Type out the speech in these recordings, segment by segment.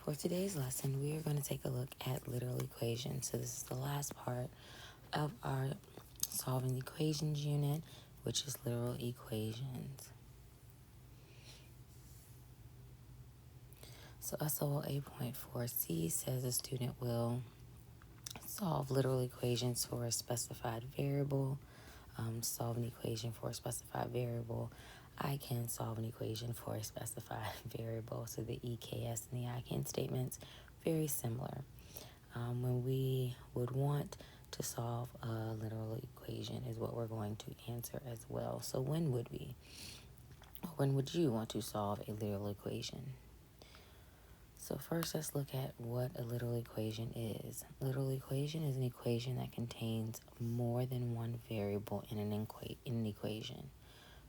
For today's lesson, we are going to take a look at literal equations. So this is the last part of our solving equations unit, which is literal equations. So SOL 8.4c says a student will solve literal equations for a specified variable. Solve an equation for a specified variable. I can solve an equation for a specified variable. So the EKS and the I can statements, very similar. When we would want to solve a literal equation is what we're going to answer as well. So when would we? When would you want to solve a literal equation? So first, let's look at what a literal equation is. Literal equation is an equation that contains more than one variable in an equation.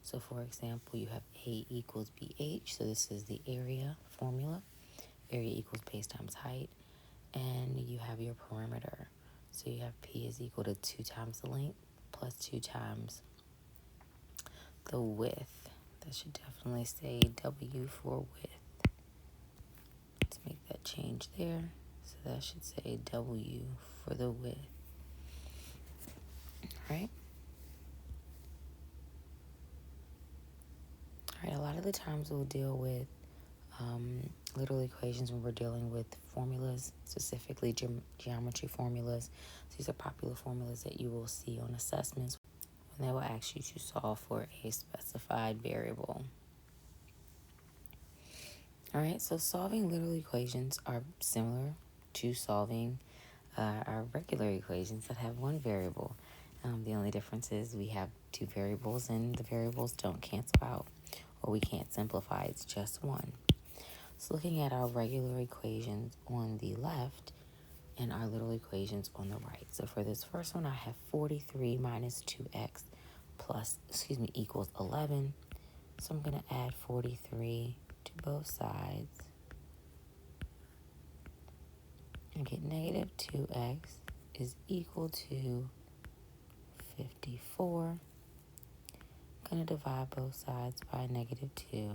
So for example, you have A equals BH. So this is the area formula. Area equals base times height. And you have your perimeter. So you have P is equal to 2 times the length plus 2 times the width. That should definitely say W for width. Let's make that change there. So that should say W for the width. Right? All right, a lot of the times we'll deal with literal equations when we're dealing with formulas, specifically geometry formulas. So these are popular formulas that you will see on assessments when they will ask you to solve for a specified variable. All right, so solving literal equations are similar to solving our regular equations that have one variable. The only difference is we have two variables and the variables don't cancel out, or we can't simplify, it's just one. So looking at our regular equations on the left and our literal equations on the right. So for this first one, I have 43 minus 2x equals 11. So I'm going to add 43 to both sides and get negative 2x is equal to 54. I'm going to divide both sides by negative 2.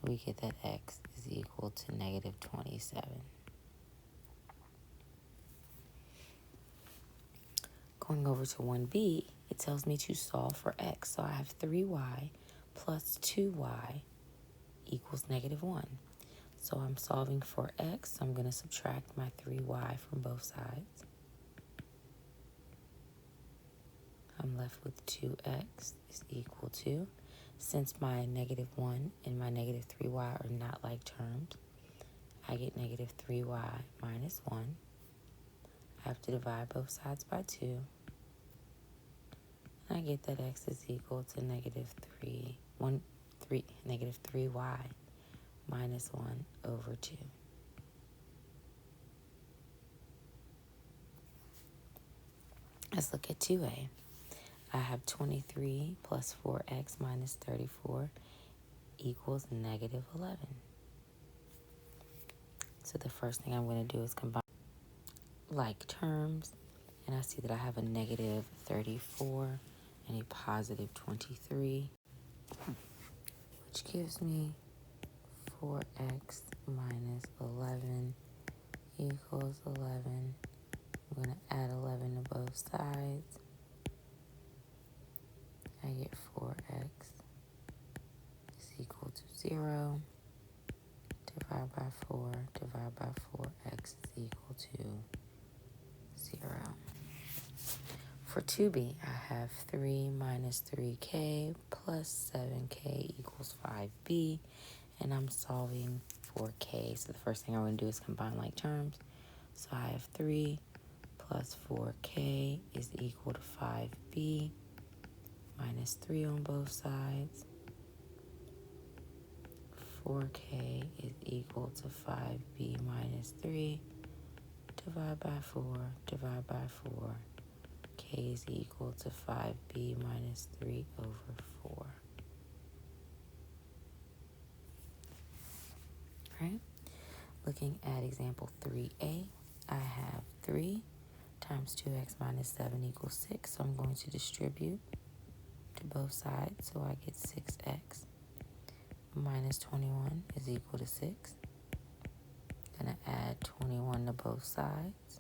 We get that x is equal to negative 27. Going over to 1b, it tells me to solve for x. So I have 3y plus 2y equals negative 1. So I'm solving for x. So I'm going to subtract my 3y from both sides. I'm left with 2x is equal to, since my negative 1 and my negative 3y are not like terms, I get negative 3y minus 1. I have to divide both sides by 2. I get that x is equal to negative 3y minus 1 over 2. Let's look at 2a. I have 23 plus 4x minus 34 equals negative 11. So the first thing I'm going to do is combine like terms, and I see that I have a negative 34 and a positive 23, which gives me 4x minus 11 equals 11. I'm going to add 11 to both sides. I get 4x is equal to 0. Divide by 4, divide by 4, x is equal to 0. For 2b, I have 3 minus 3k plus 7k equals 5b, and I'm solving for k. So the first thing I'm going to do is combine like terms. So I have 3 plus 4k is equal to 5b minus 3 on both sides. 4k is equal to 5b minus 3. Divide by 4, divide by 4. K is equal to 5b minus 3 over 4. Right? Looking at example 3a, I have 3 times 2x minus 7 equals 6. So I'm going to distribute to both sides. So I get 6x minus 21 is equal to 6. going to add 21 to both sides.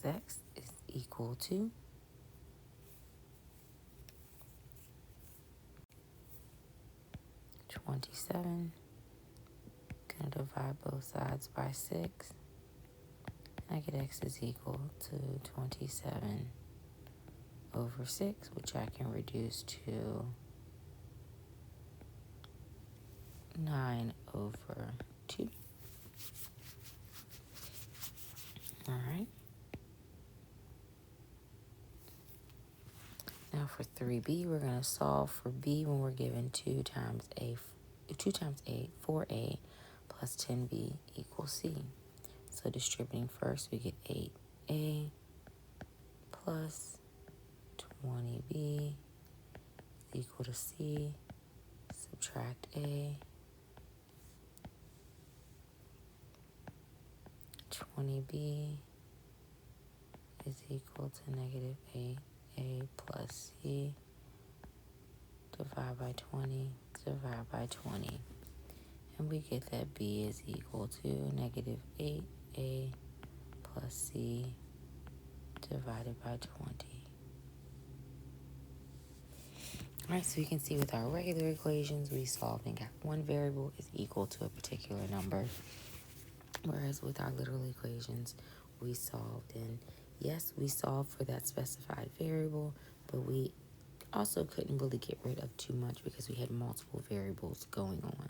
6x is equal to 27. Going to divide both sides by 6. And I get x is equal to 27 over 6, which I can reduce to 9 over 2. All right. Now for 3b, we're going to solve for b when we're given 2 times 4a plus 10b equals c. So distributing first, we get 8a plus 20b equal to c. Subtract a. 20b is equal to negative 8a plus c. Divide by 20, divide by 20. And we get that b is equal to negative 8a plus c divided by 20. All right, so you can see with our regular equations, we solved and got one variable is equal to a particular number. Whereas with our literal equations, we solved, and yes, we solved for that specified variable, but we also couldn't really get rid of too much because we had multiple variables going on.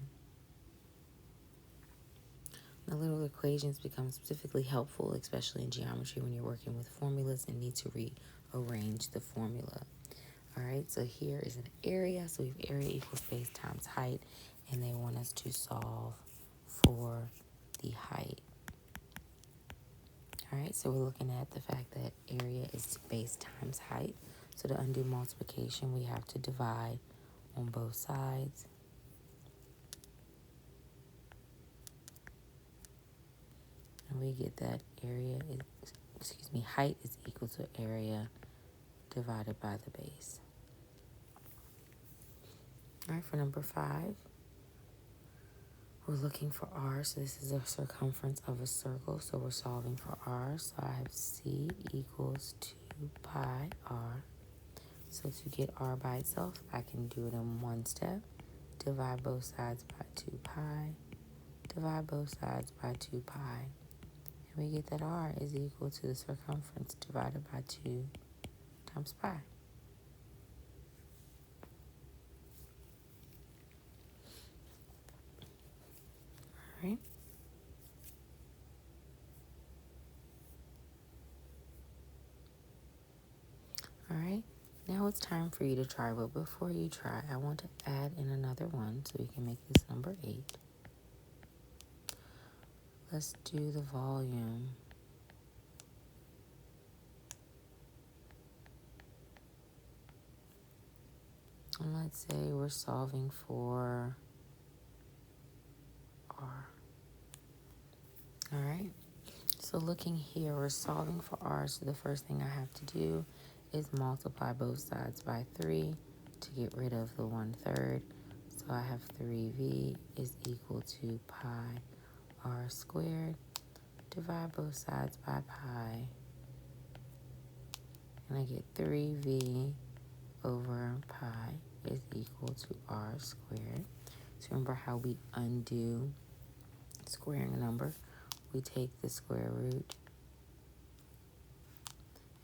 The literal equations become specifically helpful, especially in geometry when you're working with formulas and need to rearrange the formula. All right, so here is an area. So we have area equals base times height, and they want us to solve for the height. All right, so we're looking at the fact that area is base times height. So to undo multiplication, we have to divide on both sides. And we get that height is equal to area divided by the base. All right, for number 5, we're looking for r. So this is the circumference of a circle. So we're solving for r. So I have c equals 2 pi r. So to get r by itself, I can do it in one step. Divide both sides by 2 pi. Divide both sides by 2 pi. And we get that r is equal to the circumference divided by 2 times pi. All right. All right. Now it's time for you to try, but before you try, I want to add in another one so we can make this number 8. Let's do the volume. And let's say we're solving for r. All right. So looking here, we're solving for r. So the first thing I have to do is multiply both sides by 3 to get rid of the 1/3. So I have 3v is equal to pi r squared. Divide both sides by pi. And I get 3v over pi is equal to r squared. So remember how we undo squaring a number. We take the square root.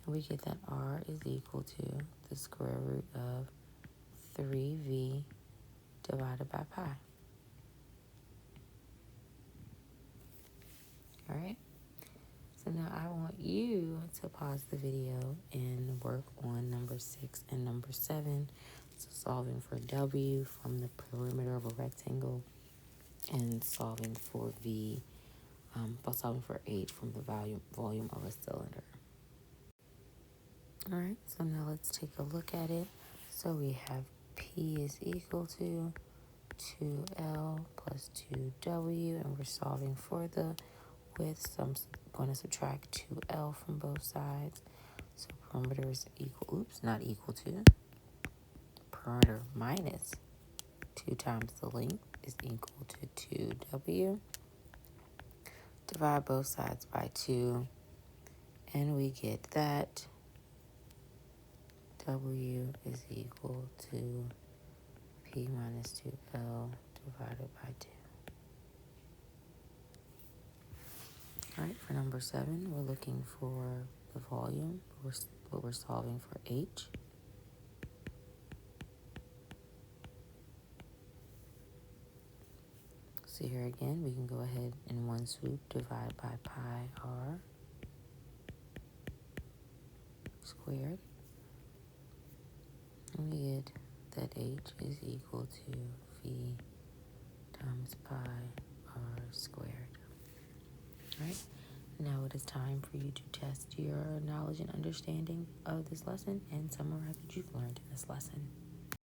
And we get that r is equal to the square root of 3v divided by pi. All right? So now I want you to pause the video and work on number 6 and number 7. So solving for w from the perimeter of a rectangle and solving for v, solving for 8 from the volume of a cylinder. All right, so now let's take a look at it. So we have P is equal to 2L plus 2W, and we're solving for the width. So I'm going to subtract 2L from both sides. So perimeter is equal, not equal to, perimeter minus 2 times the length is equal to 2w. Divide both sides by 2, and we get that w is equal to p minus 2l divided by 2. All right, for number 7, we're looking for the volume, but we're solving for h. So here again, we can go ahead in one swoop divide by pi r squared. And we get that h is equal to v times pi r squared. All right, now it is time for you to test your knowledge and understanding of this lesson and summarize what you've learned in this lesson.